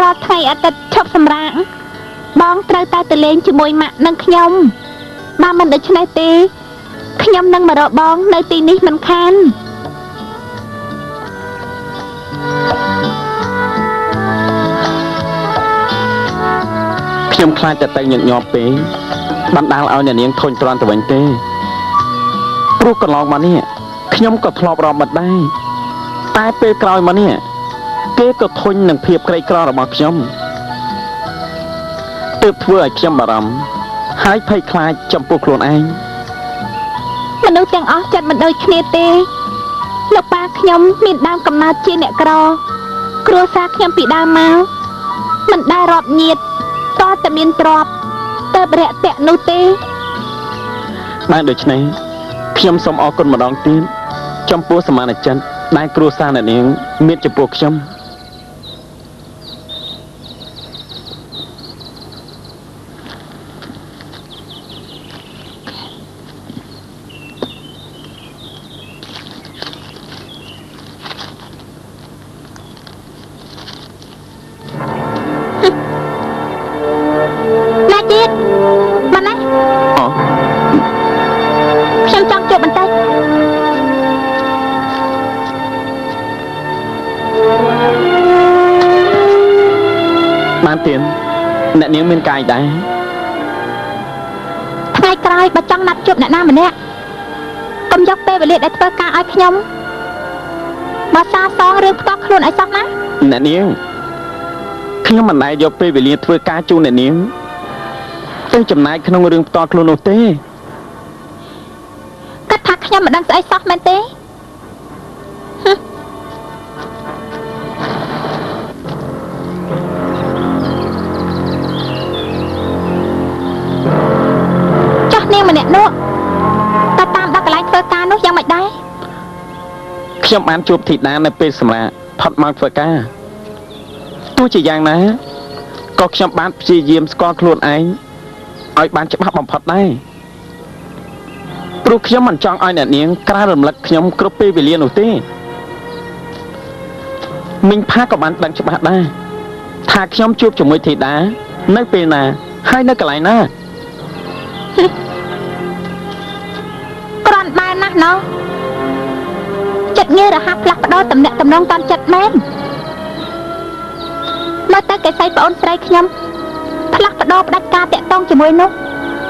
រាល់ថ្ងៃអាទិត្យឈប់សម្រាកបងត្រូវតែទៅលេងជាមួយម៉ាក់និងខ្ញុំបើមិនដូច្នេះទេខ្ញុំនឹងមករកបងនៅទីនេះមិនខានខ្ញុំខ្លាចតែទៅញឹកញាប់ពេកបណ្ដាលឲ្យអ្នកនាងធុញទ្រាន់ទៅវិញទេព្រោះកន្លងមកនេះខ្ញុំក៏ធ្លាប់រំមិតដែរតែពេលក្រោយមកនេះគេក៏ធុញនឹងភាពក្រីក្ររបស់ខ្ញុំទើបធ្វើឲ្យខ្ញុំបារម្ភហើយភ័យខ្លាចចំពោះខ្លួនឯងមនុស្សទាំងអស់ចិត្តមិនដូចគ្នាទេលោកប៉ាខ្ញុំមានដើមកំណើតជាអ្នកក្រគ្រួសារខ្ញុំពីដើមមកមិនដែលរាប់ញាតិតើតែមានទ្រព្យទៅបរិយៈនោះទេបានដូច្នេះខ្ញុំសូមអរគុណម្ដងទៀតចំពោះសមានចិត្តដែលគ្រួសារអ្នកនាងមានចំពោះខ្ញុំអ្នកនាងមានកាយដែរថ្ងៃក្រោយបើចង់ណាត់ជួបអ្នកណាម្នាក់កុំយកពេលវេលាដែលធ្វើការឲ្យខ្ញុំបើសាសងរឿងផ្ទាល់ខ្លួនឲ្យសោះណាអ្នកនាងខ្ញុំមិនដែលយកពេលវេលាធ្វើការជូនអ្នកនាងទៅចំណាយក្នុងរឿងផ្ទាល់ខ្លួននោះទេគាត់ថាខ្ញុំមិនដឹងស្អីសោះមែនទេម្នាក់នោះតែតាមដល់កន្លែងធ្វើការនោះយ៉ាងម៉េចដែរខ្ញុំបានជួបធីតានៅពេលសម្រាប់ផុតមកធ្វើការទោះជាយ៉ាងណាក៏ខ្ញុំបានព្យាយាមស្គាល់ខ្លួនឯងឲ្យបានច្បាស់បំផុតដែរព្រោះខ្ញុំមិនចង់ឲ្យអ្នកនាងក្រើនរំលឹកខ្ញុំគ្រប់ពេលវេលានោះទេមីងផាក៏បានដឹងច្បាស់ដែរថាខ្ញុំជួបជាមួយធីតានៅពេលណាហើយនៅកន្លែងណាបានណាស់ណោះចិត្តងាយរហ័សផ្លាស់ប្ដូរតំណែងតំណងតាមចិត្តមែននៅតែកេសីប្អូនស្រីខ្ញុំផ្លាស់ប្ដូរផ្ដាច់ការតាក់ទងជាមួយនោះ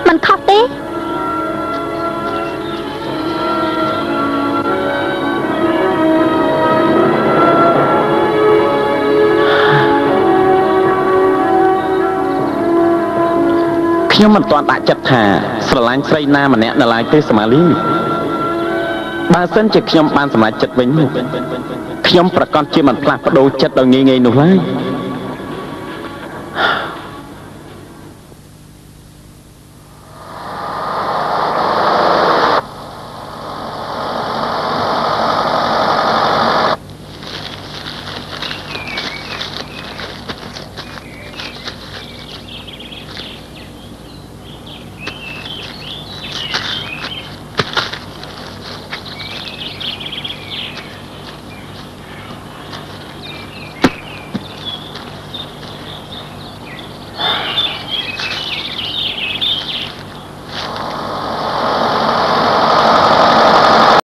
មិនខុសទេខ្ញុំមិនទាន់ដាក់ចិត្តថាស្រឡាញ់ស្រីណាម្នាក់នៅឡើយទេសមាលីបើសិនជាខ្ញុំបានសម្រេចចិត្តវិញខ្ញុំប្រកាសជាមិនផ្លាស់ប្ដូរចិត្តដោយងាយៗនោះឡើយ